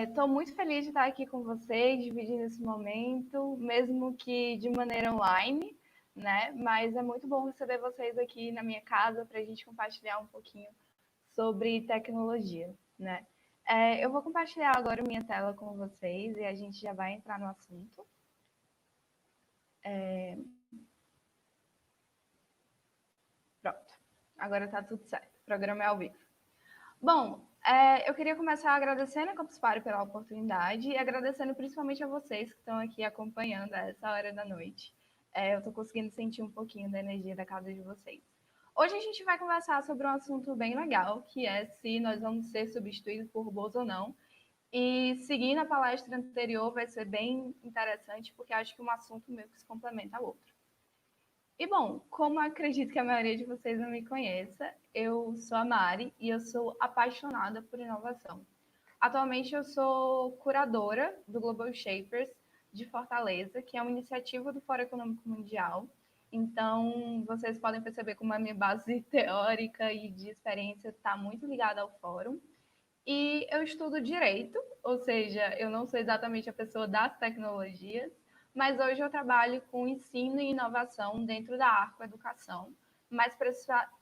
Estou muito feliz de estar aqui com vocês, dividindo esse momento, mesmo que de maneira online, né? Mas é muito bom receber vocês aqui na minha casa para a gente compartilhar um pouquinho sobre tecnologia, né? Eu vou compartilhar agora minha tela com vocês e a gente já vai entrar no assunto. Pronto, agora está tudo certo. O programa é ao vivo. Bom, eu queria começar agradecendo a Campus Party pela oportunidade e agradecendo principalmente a vocês que estão aqui acompanhando a essa hora da noite. Eu estou conseguindo sentir um pouquinho da energia da casa de vocês. Hoje a gente vai conversar sobre um assunto bem legal, que é se nós vamos ser substituídos por robôs ou não. E seguindo a palestra anterior, vai ser bem interessante, porque acho que um assunto meio que se complementa ao outro. E bom, como acredito que a maioria de vocês não me conheça, eu sou a Mari e eu sou apaixonada por inovação. Atualmente eu sou curadora do Global Shapers de Fortaleza, que é uma iniciativa do Fórum Econômico Mundial. Então, vocês podem perceber como a minha base teórica e de experiência está muito ligada ao fórum. E eu estudo direito, ou seja, eu não sou exatamente a pessoa das tecnologias, mas hoje eu trabalho com ensino e inovação dentro da Arco Educação, mais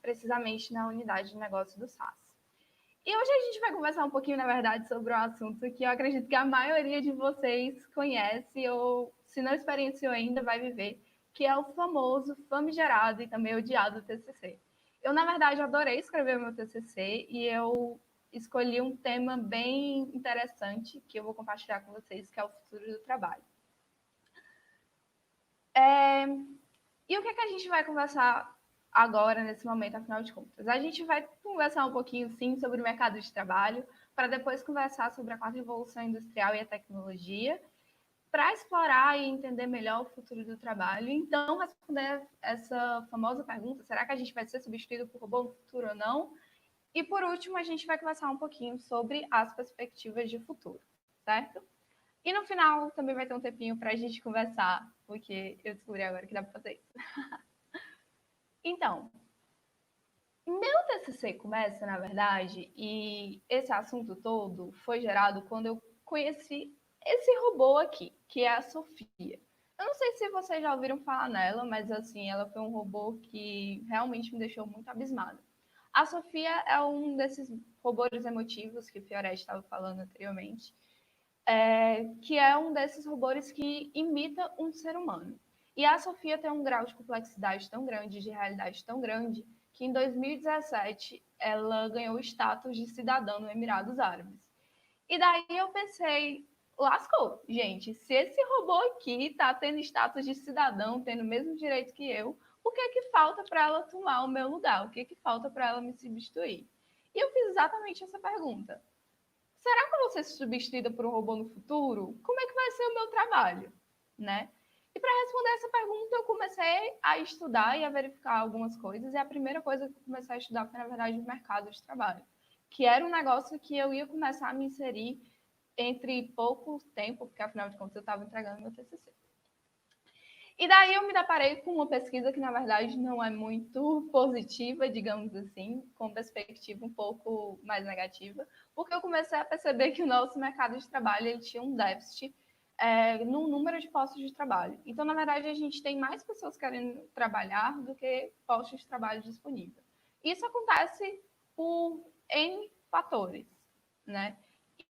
precisamente na unidade de negócio do SAS. E hoje a gente vai conversar um pouquinho, na verdade, sobre um assunto que eu acredito que a maioria de vocês conhece ou, se não experienciou ainda, vai viver, que é o famoso, famigerado e também odiado TCC. Eu, na verdade, adorei escrever o meu TCC e eu escolhi um tema bem interessante que eu vou compartilhar com vocês, que é o futuro do trabalho. E o que é que a gente vai conversar agora, nesse momento, afinal de contas? A gente vai conversar um pouquinho, sim, sobre o mercado de trabalho, para depois conversar sobre a quarta revolução industrial e a tecnologia, para explorar e entender melhor o futuro do trabalho. Então, responder essa famosa pergunta, será que a gente vai ser substituído por robô no futuro ou não? E, por último, a gente vai conversar um pouquinho sobre as perspectivas de futuro, certo? E no final também vai ter um tempinho para a gente conversar, porque eu descobri agora que dá para fazer isso. Então, meu TCC começa, na verdade, e esse assunto todo foi gerado quando eu conheci esse robô aqui, que é a Sofia. Eu não sei se vocês já ouviram falar nela, mas assim, ela foi um robô que realmente me deixou muito abismada. A Sofia é um desses robôs emotivos que o Fioretti estava falando anteriormente, que é um desses robôs que imita um ser humano. E a Sofia tem um grau de complexidade tão grande, de realidade tão grande, que em 2017 ela ganhou o status de cidadã no Emirados Árabes. E daí eu pensei, lascou, gente, se esse robô aqui está tendo status de cidadão, tendo o mesmo direito que eu, o que é que falta para ela tomar o meu lugar? O que é que falta para ela me substituir? E eu fiz exatamente essa pergunta. Será que eu vou ser substituída por um robô no futuro? Como é que vai ser o meu trabalho? Né? E para responder essa pergunta, eu comecei a estudar e a verificar algumas coisas. E a primeira coisa que eu comecei a estudar foi, na verdade, o mercado de trabalho, que era um negócio que eu ia começar a me inserir entre pouco tempo, porque afinal de contas eu estava entregando meu TCC. E daí eu me deparei com uma pesquisa que, na verdade, não é muito positiva, digamos assim, com perspectiva um pouco mais negativa, porque eu comecei a perceber que o nosso mercado de trabalho ele tinha um déficit no número de postos de trabalho. Então, na verdade, a gente tem mais pessoas querendo trabalhar do que postos de trabalho disponíveis. Isso acontece por N fatores, né?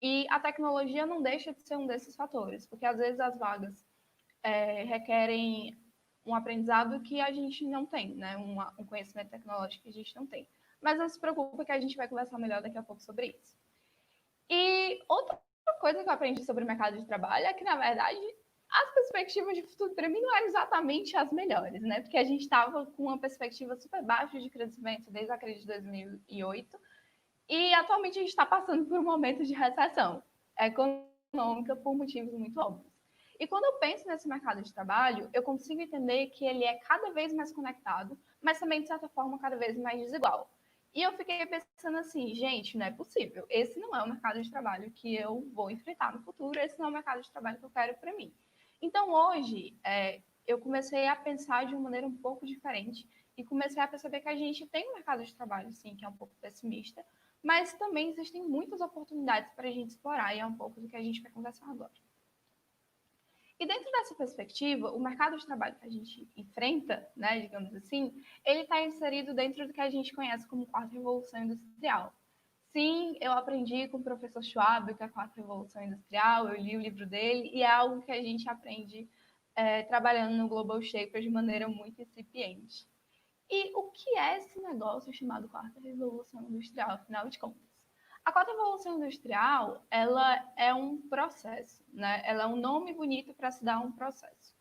E a tecnologia não deixa de ser um desses fatores, porque às vezes as vagas requerem um aprendizado que a gente não tem, né? Um conhecimento tecnológico que a gente não tem. Mas não se preocupe que a gente vai conversar melhor daqui a pouco sobre isso. E outra coisa que eu aprendi sobre o mercado de trabalho é que, na verdade, as perspectivas de futuro para mim não eram exatamente as melhores, né? Porque a gente estava com uma perspectiva super baixa de crescimento desde a crise de 2008 e atualmente a gente está passando por um momento de recessão econômica por motivos muito óbvios. E quando eu penso nesse mercado de trabalho, eu consigo entender que ele é cada vez mais conectado, mas também, de certa forma, cada vez mais desigual. E eu fiquei pensando assim, gente, não é possível. Esse não é o mercado de trabalho que eu vou enfrentar no futuro, esse não é o mercado de trabalho que eu quero para mim. Então, hoje, eu comecei a pensar de uma maneira um pouco diferente e comecei a perceber que a gente tem um mercado de trabalho, sim, que é um pouco pessimista, mas também existem muitas oportunidades para a gente explorar, e é um pouco do que a gente vai conversar agora. E dentro dessa perspectiva, o mercado de trabalho que a gente enfrenta, né, digamos assim, ele está inserido dentro do que a gente conhece como quarta revolução industrial. Sim, eu aprendi com o professor Schwab o que é a quarta revolução industrial, eu li o livro dele, e é algo que a gente aprende trabalhando no Global Shaper de maneira muito incipiente. E o que é esse negócio chamado quarta revolução industrial, afinal de contas? A quarta revolução industrial, ela é um processo, né? Ela é um nome bonito para se dar um processo.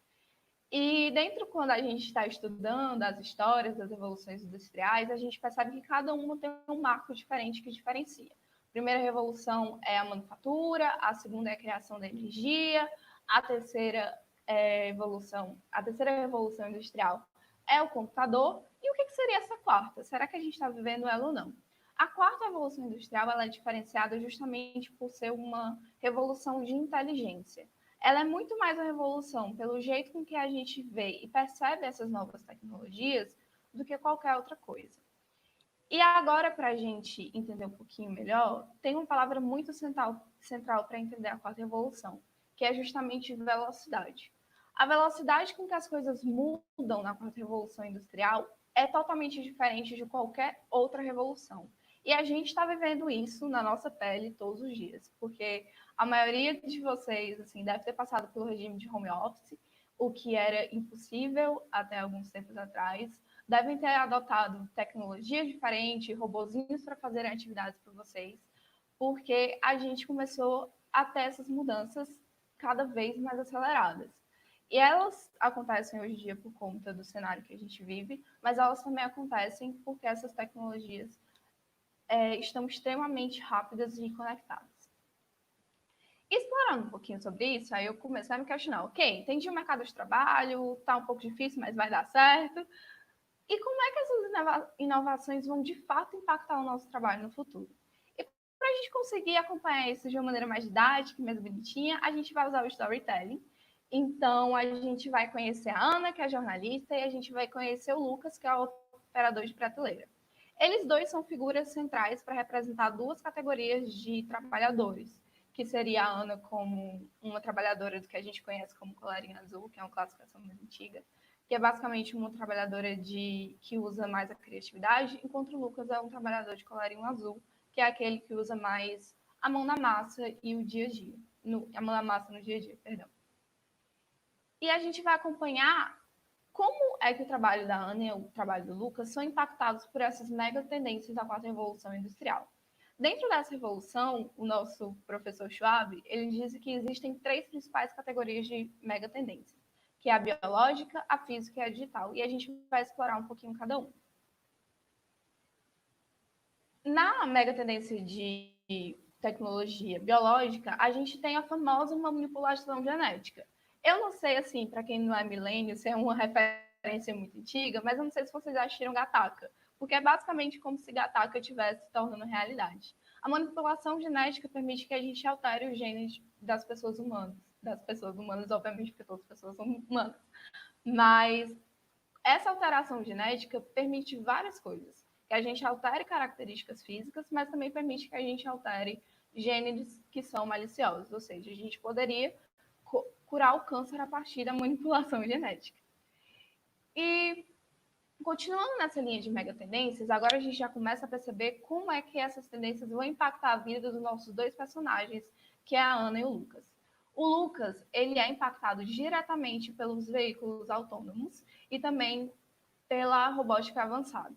E dentro, quando a gente está estudando as histórias das revoluções industriais, a gente percebe que cada uma tem um marco diferente que diferencia. A primeira revolução é a manufatura, a segunda é a criação da energia, a terceira revolução industrial é o computador. E o que seria essa quarta? Será que a gente está vivendo ela ou não? A quarta revolução industrial ela é diferenciada justamente por ser uma revolução de inteligência. Ela é muito mais a revolução pelo jeito com que a gente vê e percebe essas novas tecnologias do que qualquer outra coisa. E agora, para a gente entender um pouquinho melhor, tem uma palavra muito central para entender a quarta revolução, que é justamente velocidade. A velocidade com que as coisas mudam na quarta revolução industrial é totalmente diferente de qualquer outra revolução. E a gente está vivendo isso na nossa pele todos os dias, porque a maioria de vocês assim, deve ter passado pelo regime de home office, o que era impossível até alguns tempos atrás. Devem ter adotado tecnologias diferentes, robozinhos para fazerem atividades para vocês, porque a gente começou a ter essas mudanças cada vez mais aceleradas. E elas acontecem hoje em dia por conta do cenário que a gente vive, mas elas também acontecem porque essas tecnologias estão extremamente rápidas e conectadas. Explorando um pouquinho sobre isso, aí eu comecei a me questionar, ok, entendi o mercado de trabalho, tá um pouco difícil, mas vai dar certo. E como é que essas inovações vão de fato impactar o nosso trabalho no futuro? E para a gente conseguir acompanhar isso de uma maneira mais didática e mais bonitinha, a gente vai usar o storytelling. Então, a gente vai conhecer a Ana, que é jornalista, e a gente vai conhecer o Lucas, que é o operador de prateleira. Eles dois são figuras centrais para representar duas categorias de trabalhadores, que seria a Ana como uma trabalhadora do que a gente conhece como colarinho azul, que é uma classificação mais antiga, que é basicamente uma trabalhadora que usa mais a criatividade, enquanto o Lucas é um trabalhador de colarinho azul, que é aquele que usa mais a mão na massa e o dia a dia. A mão na massa no dia a dia, perdão. E a gente vai acompanhar como é que o trabalho da Ana e o trabalho do Lucas são impactados por essas mega tendências da quarta revolução industrial. Dentro dessa revolução, o nosso professor Schwab, ele diz que existem 3 principais categorias de mega tendências, que é a biológica, a física e a digital. E a gente vai explorar um pouquinho cada um. Na mega tendência de tecnologia biológica, a gente tem a famosa manipulação genética. Eu não sei, assim, para quem não é milênio, se é uma referência muito antiga, mas eu não sei se vocês já assistiram Gattaca, porque é basicamente como se Gattaca estivesse se tornando realidade. A manipulação genética permite que a gente altere os genes das pessoas humanas. Das pessoas humanas, obviamente, porque todas as pessoas são humanas. Mas essa alteração genética permite várias coisas. Que a gente altere características físicas, mas também permite que a gente altere genes que são maliciosos. Ou seja, a gente poderia curar o câncer a partir da manipulação genética. E continuando nessa linha de mega tendências, agora a gente já começa a perceber como é que essas tendências vão impactar a vida dos nossos dois personagens, que é a Ana e o Lucas. O Lucas, ele é impactado diretamente pelos veículos autônomos e também pela robótica avançada.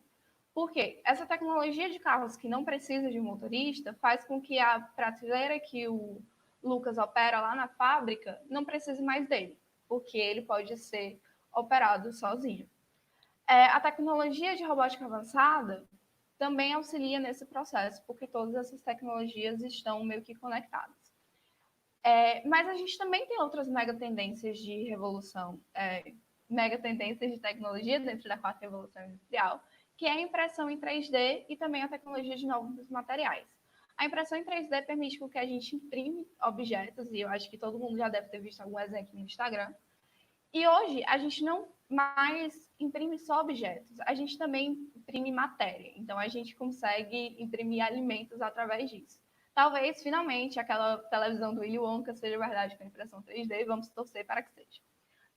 Por quê? Essa tecnologia de carros que não precisa de motorista faz com que a prateleira que o Lucas opera lá na fábrica não precise mais dele, porque ele pode ser operado sozinho. A tecnologia de robótica avançada também auxilia nesse processo, porque todas essas tecnologias estão meio que conectadas. Mas a gente também tem outras mega tendências de revolução, mega tendências de tecnologia dentro da quarta revolução industrial, que é a impressão em 3D e também a tecnologia de novos materiais. A impressão em 3D permite que a gente imprime objetos, e eu acho que todo mundo já deve ter visto algum exemplo no Instagram. E hoje a gente não mas imprime só objetos. A gente também imprime matéria, então a gente consegue imprimir alimentos através disso. Talvez, finalmente, aquela televisão do Willy Wonka seja verdade com a impressão 3D, vamos torcer para que seja.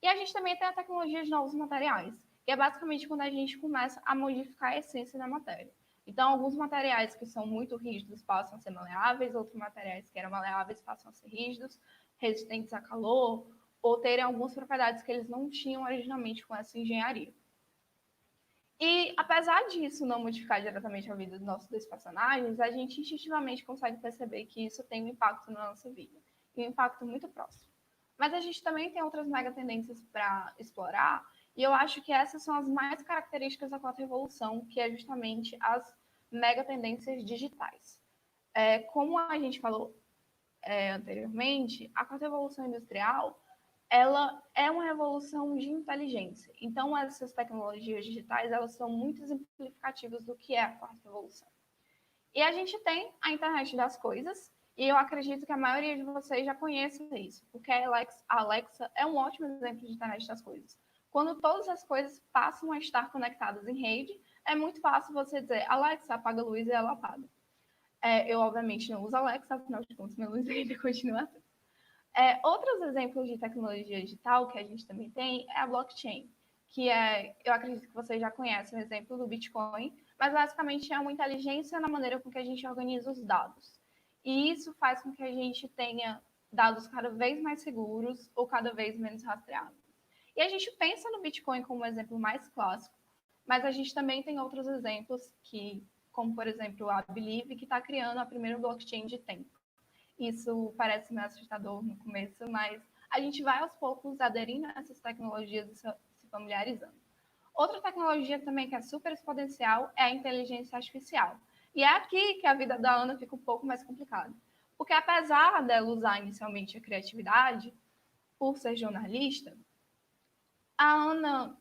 E a gente também tem a tecnologia de novos materiais, que é basicamente quando a gente começa a modificar a essência da matéria. Então, alguns materiais que são muito rígidos passam a ser maleáveis, outros materiais que eram maleáveis passam a ser rígidos, resistentes a calor, ou terem algumas propriedades que eles não tinham originalmente com essa engenharia. E, apesar disso não modificar diretamente a vida dos nossos dois personagens, a gente instintivamente consegue perceber que isso tem um impacto na nossa vida, e um impacto muito próximo. Mas a gente também tem outras mega tendências para explorar, e eu acho que essas são as mais características da quarta revolução, que é justamente as mega tendências digitais. Como a gente falou anteriormente, a quarta revolução industrial ela é uma revolução de inteligência. Então, essas tecnologias digitais, elas são muito exemplificativas do que é a quarta revolução. E a gente tem a internet das coisas, e eu acredito que a maioria de vocês já conhece isso, porque a Alexa é um ótimo exemplo de internet das coisas. Quando todas as coisas passam a estar conectadas em rede, é muito fácil você dizer, Alexa, apaga a luz e ela apaga. Eu, obviamente, não uso Alexa, afinal de contas, minha luz ainda continua assim. Outros exemplos de tecnologia digital que a gente também tem é a blockchain, que eu acredito que vocês já conhecem o exemplo do Bitcoin, mas basicamente é uma inteligência na maneira com que a gente organiza os dados. E isso faz com que a gente tenha dados cada vez mais seguros ou cada vez menos rastreados. E a gente pensa no Bitcoin como um exemplo mais clássico, mas a gente também tem outros exemplos como por exemplo a Believe, que está criando a primeira blockchain de tempo. Isso parece meio assustador no começo, mas a gente vai aos poucos aderindo a essas tecnologias e se familiarizando. Outra tecnologia também que é super exponencial é a inteligência artificial. E é aqui que a vida da Ana fica um pouco mais complicada. Porque apesar dela usar inicialmente a criatividade, por ser jornalista, a Ana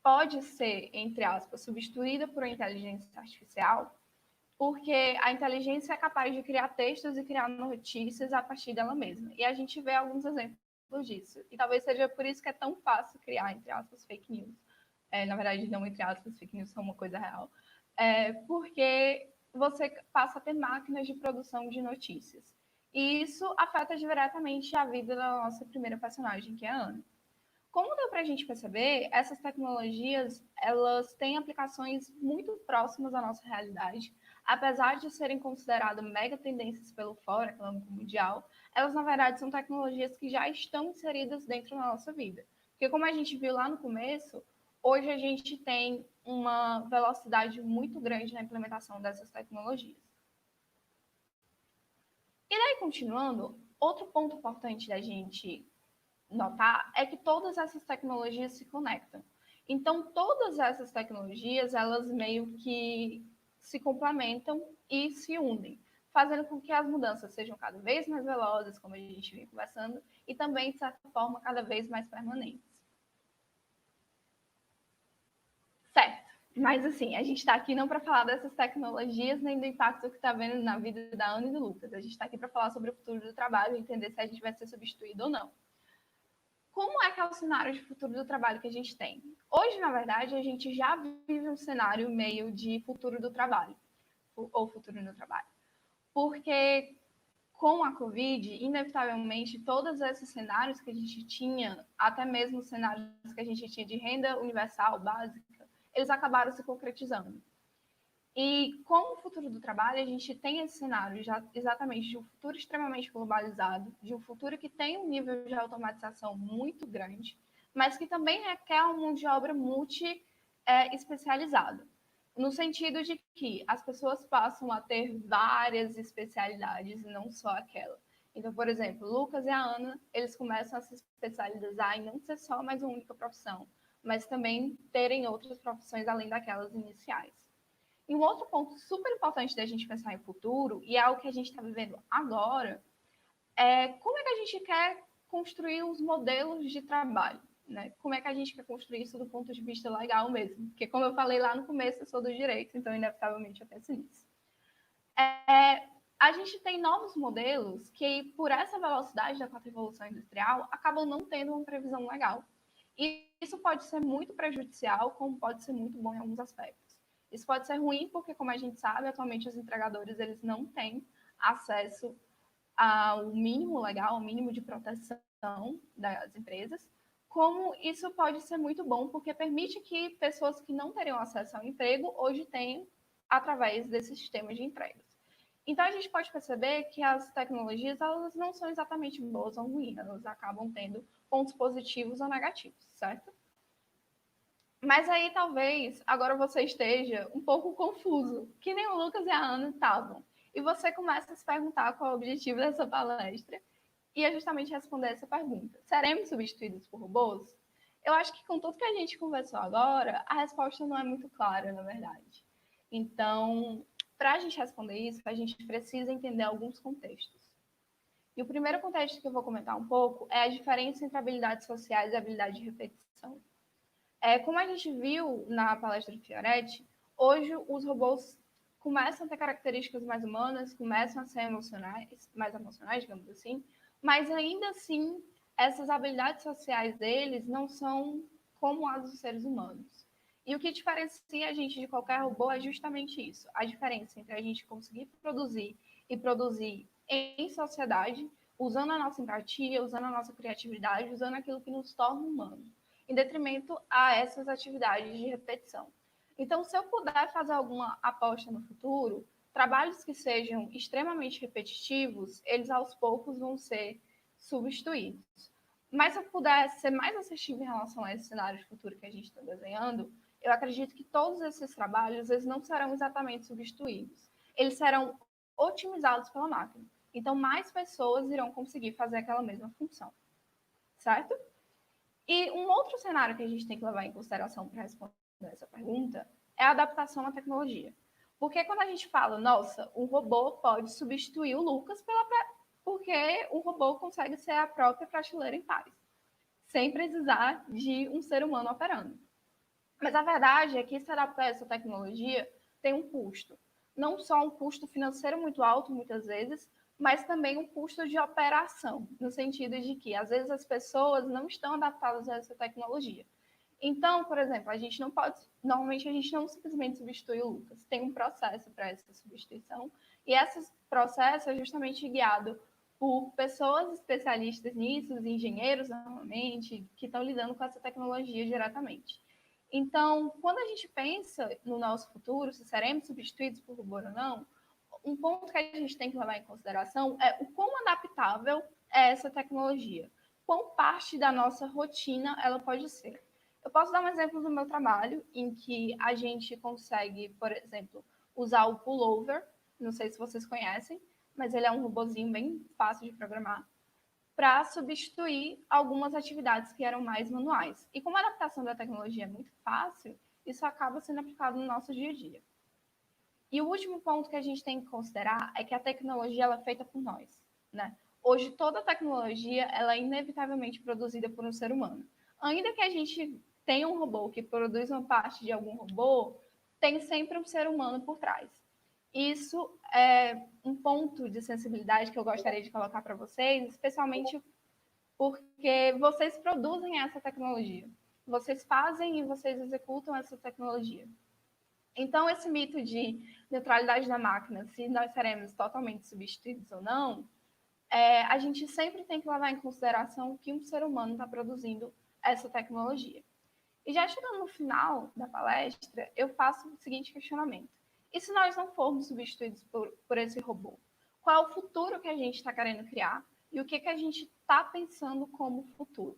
pode ser, entre aspas, substituída por uma inteligência artificial porque a inteligência é capaz de criar textos e criar notícias a partir dela mesma. E a gente vê alguns exemplos disso. E talvez seja por isso que é tão fácil criar, entre aspas, fake news. Na verdade, não entre aspas, fake news são uma coisa real. Porque você passa a ter máquinas de produção de notícias. E isso afeta diretamente a vida da nossa primeira personagem, que é a Ana. Como deu para a gente perceber, essas tecnologias elas têm aplicações muito próximas à nossa realidade, apesar de serem consideradas mega tendências pelo Fórum Econômico Mundial, elas na verdade são tecnologias que já estão inseridas dentro da nossa vida. Porque como a gente viu lá no começo, hoje a gente tem uma velocidade muito grande na implementação dessas tecnologias. E daí, continuando, outro ponto importante da gente notar é que todas essas tecnologias se conectam. Então, todas essas tecnologias, elas meio que se complementam e se unem, fazendo com que as mudanças sejam cada vez mais velozes, como a gente vem conversando, e também, de certa forma, cada vez mais permanentes. Certo. Mas, assim, a gente está aqui não para falar dessas tecnologias nem do impacto que está vendo na vida da Ana e do Lucas. A gente está aqui para falar sobre o futuro do trabalho e entender se a gente vai ser substituído ou não. Como é que é o cenário de futuro do trabalho que a gente tem? Hoje, na verdade, a gente já vive um cenário meio de futuro do trabalho, ou futuro no trabalho. Porque com a Covid, inevitavelmente, todos esses cenários que a gente tinha, até mesmo os cenários que a gente tinha de renda universal básica, eles acabaram se concretizando. E com o futuro do trabalho, a gente tem esse cenário já exatamente de um futuro extremamente globalizado, de um futuro que tem um nível de automatização muito grande, mas que também requer uma mão de obra multi-especializada, no sentido de que as pessoas passam a ter várias especialidades e não só aquela. Então, por exemplo, o Lucas e a Ana, eles começam a se especializar em não ser só mais uma única profissão, mas também terem outras profissões além daquelas iniciais. E um outro ponto super importante da gente pensar em futuro, e é algo que a gente está vivendo agora, é como é que a gente quer construir os modelos de trabalho, né? Como é que a gente quer construir isso do ponto de vista legal mesmo? Porque, como eu falei lá no começo, eu sou do direito, então, inevitavelmente, eu penso nisso. A gente tem novos modelos que, por essa velocidade da quarta revolução industrial, acabam não tendo uma previsão legal. E isso pode ser muito prejudicial, como pode ser muito bom em alguns aspectos. Isso pode ser ruim porque, como a gente sabe, atualmente os entregadores eles não têm acesso ao mínimo legal, ao mínimo de proteção das empresas, como isso pode ser muito bom porque permite que pessoas que não teriam acesso ao emprego hoje tenham através desse sistema de entregas. Então a gente pode perceber que as tecnologias elas não são exatamente boas ou ruins, elas acabam tendo pontos positivos ou negativos, certo? Mas aí talvez agora você esteja um pouco confuso, que nem o Lucas e a Ana estavam. E você começa a se perguntar qual é o objetivo dessa palestra, e é justamente responder essa pergunta: seremos substituídos por robôs? Eu acho que com tudo que a gente conversou agora, a resposta não é muito clara, na verdade. Então, para a gente responder isso, a gente precisa entender alguns contextos. E o primeiro contexto que eu vou comentar um pouco é a diferença entre habilidades sociais e habilidade de repetição. Como a gente viu na palestra do Fioretti, hoje os robôs começam a ter características mais humanas, começam a ser mais emocionais, digamos assim, mas ainda assim, essas habilidades sociais deles não são como as dos seres humanos. E o que diferencia a gente de qualquer robô é justamente isso, a diferença entre a gente conseguir produzir e produzir em sociedade, usando a nossa empatia, usando a nossa criatividade, usando aquilo que nos torna humanos, em detrimento a essas atividades de repetição. Então, se eu puder fazer alguma aposta no futuro, trabalhos que sejam extremamente repetitivos, eles aos poucos vão ser substituídos. Mas se eu puder ser mais assertivo em relação a esse cenário futuro que a gente está desenhando, eu acredito que todos esses trabalhos eles não serão exatamente substituídos. Eles serão otimizados pela máquina. Então, mais pessoas irão conseguir fazer aquela mesma função. Certo? E um outro cenário que a gente tem que levar em consideração para responder essa pergunta é a adaptação à tecnologia. Porque quando a gente fala, nossa, um robô pode substituir o Lucas porque o robô consegue ser a própria prateleira em Paris, sem precisar de um ser humano operando. Mas a verdade é que se adaptar a essa tecnologia tem um custo. Não só um custo financeiro muito alto, muitas vezes, mas também um custo de operação, no sentido de que, às vezes, as pessoas não estão adaptadas a essa tecnologia. Então, por exemplo, a gente não pode, normalmente a gente não simplesmente substitui o Lucas, tem um processo para essa substituição, e esse processo é justamente guiado por pessoas especialistas nisso, engenheiros, normalmente, que estão lidando com essa tecnologia diretamente. Então, quando a gente pensa no nosso futuro, se seremos substituídos por robô ou não, um ponto que a gente tem que levar em consideração é o quão adaptável é essa tecnologia, quão parte da nossa rotina ela pode ser. Eu posso dar um exemplo do meu trabalho, em que a gente consegue, por exemplo, usar o pullover, não sei se vocês conhecem, mas ele é um robozinho bem fácil de programar, para substituir algumas atividades que eram mais manuais. E como a adaptação da tecnologia é muito fácil, isso acaba sendo aplicado no nosso dia a dia. E o último ponto que a gente tem que considerar é que a tecnologia ela é feita por nós, né? Hoje toda tecnologia ela é inevitavelmente produzida por um ser humano. Ainda que a gente tenha um robô que produz uma parte de algum robô, tem sempre um ser humano por trás. Isso é um ponto de sensibilidade que eu gostaria de colocar para vocês, especialmente porque vocês produzem essa tecnologia. Vocês fazem e vocês executam essa tecnologia. Então, esse mito de neutralidade da máquina, se nós seremos totalmente substituídos ou não, a gente sempre tem que levar em consideração que um ser humano está produzindo essa tecnologia. E já chegando no final da palestra, eu faço o seguinte questionamento: e se nós não formos substituídos por esse robô? Qual é o futuro que a gente está querendo criar? E o que a gente está pensando como futuro?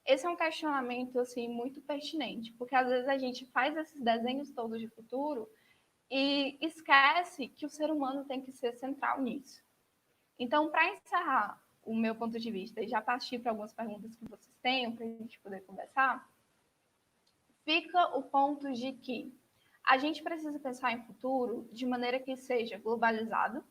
Esse é um questionamento assim muito pertinente, porque às vezes a gente faz esses desenhos todos de futuro e esquece que o ser humano tem que ser central nisso. Então, para encerrar o meu ponto de vista e já partir para algumas perguntas que vocês tenham para a gente poder conversar, fica o ponto de que a gente precisa pensar em futuro de maneira que seja globalizado,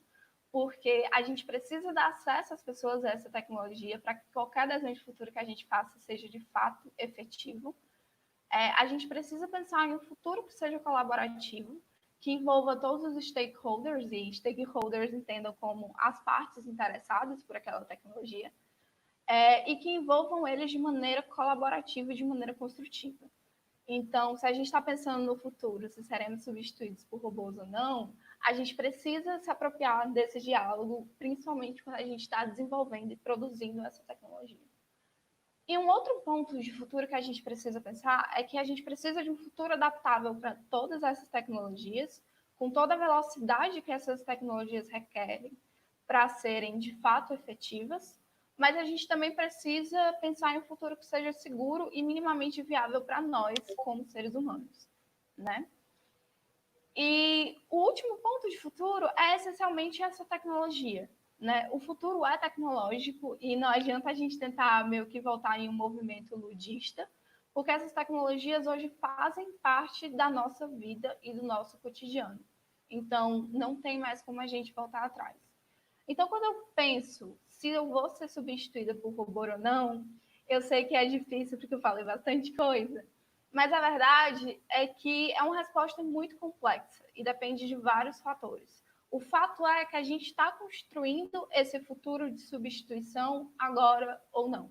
porque a gente precisa dar acesso às pessoas a essa tecnologia para que qualquer desenho de futuro que a gente faça seja de fato efetivo. A gente precisa pensar em um futuro que seja colaborativo, que envolva todos os stakeholders, e stakeholders entendam como as partes interessadas por aquela tecnologia. e que envolvam eles de maneira colaborativa e de maneira construtiva. Então, se a gente está pensando no futuro, se seremos substituídos por robôs ou não, a gente precisa se apropriar desse diálogo, principalmente quando a gente está desenvolvendo e produzindo essa tecnologia. E um outro ponto de futuro que a gente precisa pensar é que a gente precisa de um futuro adaptável para todas essas tecnologias, com toda a velocidade que essas tecnologias requerem para serem de fato efetivas, mas a gente também precisa pensar em um futuro que seja seguro e minimamente viável para nós, como seres humanos, né? E o último ponto de futuro é essencialmente essa tecnologia, né? O futuro é tecnológico e não adianta a gente tentar meio que voltar em um movimento ludista, porque essas tecnologias hoje fazem parte da nossa vida e do nosso cotidiano. Então, não tem mais como a gente voltar atrás. Então, quando eu penso se eu vou ser substituída por robô ou não, eu sei que é difícil porque eu falei bastante coisa, mas a verdade é que é uma resposta muito complexa e depende de vários fatores. O fato é que a gente está construindo esse futuro de substituição agora ou não.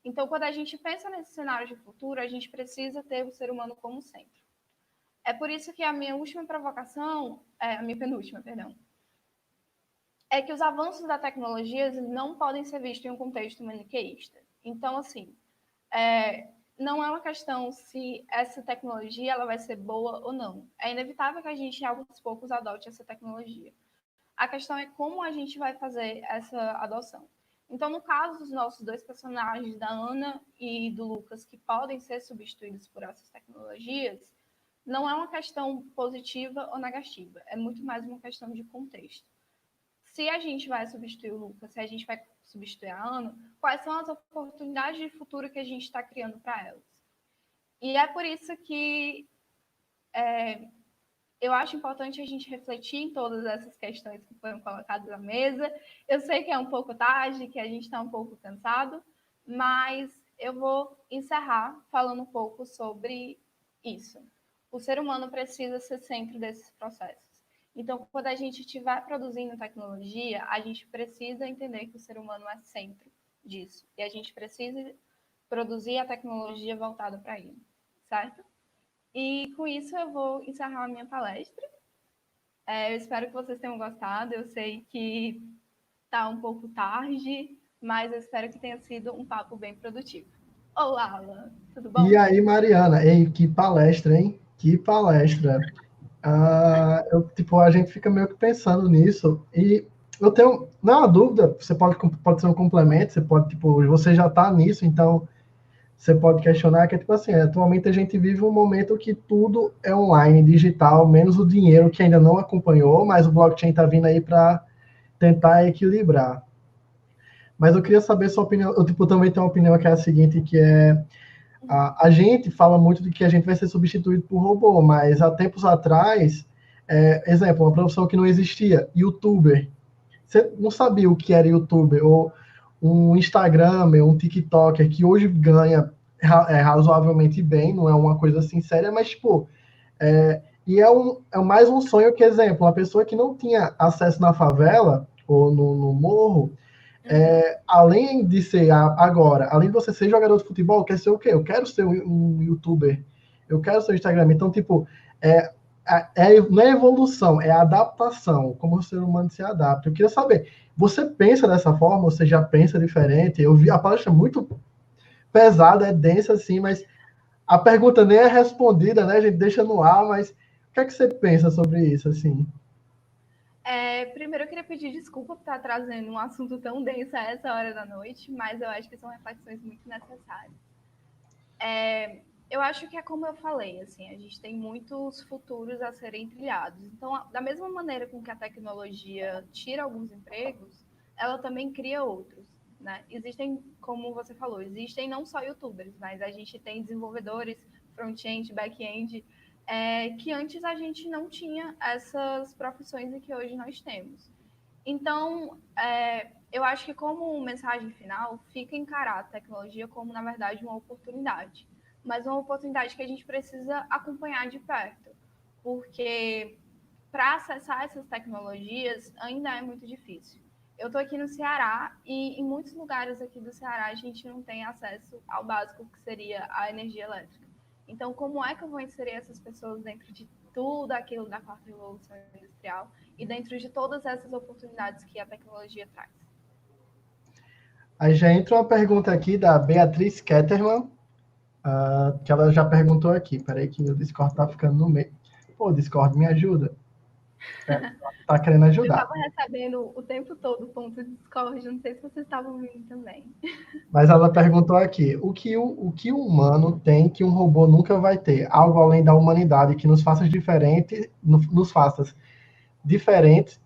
Então, quando a gente pensa nesse cenário de futuro, a gente precisa ter o ser humano como centro. É por isso que a minha última provocação, a minha penúltima, perdão, é que os avanços da tecnologia não podem ser vistos em um contexto maniqueísta. Então, assim, não é uma questão se essa tecnologia ela vai ser boa ou não. É inevitável que a gente, aos poucos, adote essa tecnologia. A questão é como a gente vai fazer essa adoção. Então, no caso dos nossos dois personagens, da Ana e do Lucas, que podem ser substituídos por essas tecnologias, não é uma questão positiva ou negativa, é muito mais uma questão de contexto. Se a gente vai substituir o Lucas, se a gente vai substituir a Ana, quais são as oportunidades de futuro que a gente está criando para elas. E é por isso que eu acho importante a gente refletir em todas essas questões que foram colocadas na mesa. Eu sei que é um pouco tarde, que a gente está um pouco cansado, mas eu vou encerrar falando um pouco sobre isso. O ser humano precisa ser centro desses processos. Então, quando a gente estiver produzindo tecnologia, a gente precisa entender que o ser humano é centro disso. E a gente precisa produzir a tecnologia voltada para ele, certo? E com isso eu vou encerrar a minha palestra. Eu espero que vocês tenham gostado. Eu sei que está um pouco tarde, mas eu espero que tenha sido um papo bem produtivo. Olá, Alan, tudo bom? E aí, Mariana, ei, que palestra, hein? Que palestra. Tipo, a gente fica meio que pensando nisso e eu tenho, não é uma dúvida, você pode ser um complemento, você pode, tipo, você já está nisso, então você pode questionar que é tipo assim, atualmente a gente vive um momento que tudo é online, digital, menos o dinheiro que ainda não acompanhou, mas o blockchain está vindo aí para tentar equilibrar. Mas eu queria saber sua opinião, eu tipo, também tenho uma opinião que é a seguinte, que é a gente fala muito de que a gente vai ser substituído por robô, mas há tempos atrás, exemplo, uma profissão que não existia, youtuber. Você não sabia o que era youtuber, ou um Instagramer, um TikToker, que hoje ganha razoavelmente bem, não é uma coisa assim séria, mas, tipo, é mais um sonho que, exemplo, uma pessoa que não tinha acesso na favela, ou no morro, além de ser agora, além de você ser jogador de futebol, quer ser o quê? Eu quero ser um youtuber, eu quero ser um Instagram. Então, tipo, não é evolução, é adaptação, como o ser humano se adapta. Eu queria saber, você pensa dessa forma, você já pensa diferente? Eu vi a palestra muito pesada, é densa, assim, mas a pergunta nem é respondida, né? A gente deixa no ar, mas o que é que você pensa sobre isso, assim? Primeiro, eu queria pedir desculpa por estar trazendo um assunto tão denso a essa hora da noite, mas eu acho que são reflexões muito necessárias. Eu acho que é como eu falei, assim, a gente tem muitos futuros a serem trilhados. Então, da mesma maneira com que a tecnologia tira alguns empregos, ela também cria outros, né? Existem, como você falou, existem não só YouTubers, mas a gente tem desenvolvedores front-end, back-end, que antes a gente não tinha essas profissões e que hoje nós temos. Então, eu acho que como mensagem final, fica encarar a tecnologia como, na verdade, uma oportunidade. Mas uma oportunidade que a gente precisa acompanhar de perto. Porque para acessar essas tecnologias ainda é muito difícil. eu estou aqui no Ceará e em muitos lugares aqui do Ceará a gente não tem acesso ao básico que seria a energia elétrica. Então, como é que eu vou inserir essas pessoas dentro de tudo aquilo da quarta revolução industrial e dentro de todas essas oportunidades que a tecnologia traz? Aí já entra uma pergunta aqui da Beatriz Ketterman, que ela já perguntou aqui. Peraí que o Discord tá ficando no meio. Pô, Discord, me ajuda. Tá querendo Eu ajudar. estava recebendo o tempo todo ponto de Discord, não sei se vocês estavam ouvindo também. Mas ela perguntou aqui, o que o humano tem que um robô nunca vai ter? Algo além da humanidade que nos faça diferentes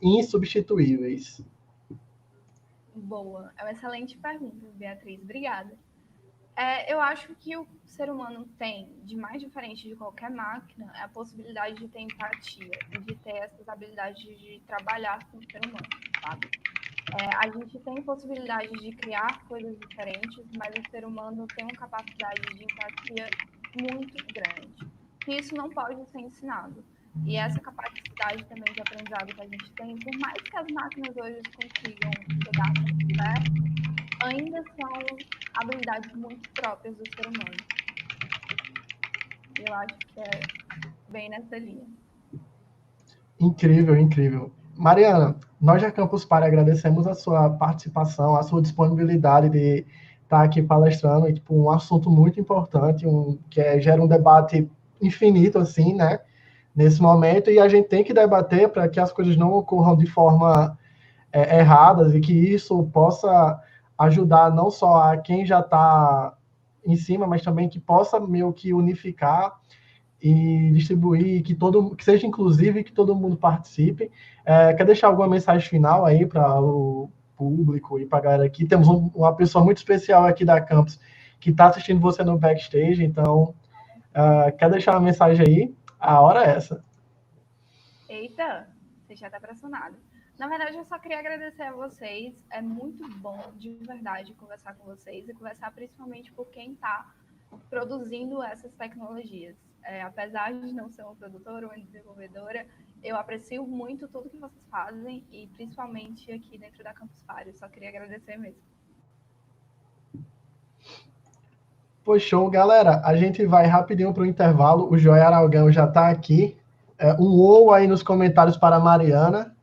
e insubstituíveis. Boa, é uma excelente pergunta, Beatriz, obrigada. Eu acho que o ser humano tem, de mais diferente de qualquer máquina, é a possibilidade de ter empatia e de ter essas habilidades de trabalhar com o ser humano, sabe? A gente tem possibilidade de criar coisas diferentes, mas o ser humano tem uma capacidade de empatia muito grande. E isso não pode ser ensinado. E essa capacidade também de aprendizado que a gente tem, por mais que as máquinas hoje consigam chegar perto, ainda são habilidades muito próprias do ser humano. Eu acho que é bem nessa linha. Incrível, incrível. Mariana, nós da Campus Party agradecemos a sua participação, a sua disponibilidade de estar aqui palestrando, tipo, um assunto muito importante, que gera um debate infinito, assim, né, nesse momento, e a gente tem que debater para que as coisas não ocorram de forma erradas e que isso possa ajudar não só a quem já está em cima, mas também que possa meio que unificar e distribuir, que seja inclusivo e que todo mundo participe. Quer deixar alguma mensagem final aí para o público e para a galera aqui? Temos uma pessoa muito especial aqui da Campus que está assistindo você no backstage, então quer deixar uma mensagem aí? A hora é essa. Eita, você já está pressionado. Na verdade, eu só queria agradecer a vocês. É muito bom, de verdade, conversar com vocês e conversar principalmente por quem está produzindo essas tecnologias. Apesar de não ser uma produtora ou uma desenvolvedora, eu aprecio muito tudo que vocês fazem e principalmente aqui dentro da Campus Party. Só queria agradecer mesmo. Pô, show, galera. A gente vai rapidinho para o intervalo. O Joé Aragão já está aqui. Um ou aí nos comentários para a Mariana,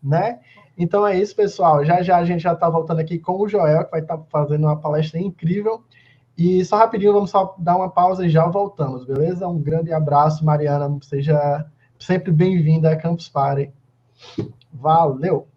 né? Então é isso, pessoal. Já já a gente já está voltando aqui com o Joel, que vai estar fazendo uma palestra incrível. E só rapidinho, vamos só dar uma pausa e já voltamos, beleza? Um grande abraço, Mariana. Seja sempre bem-vinda a Campus Party. Valeu!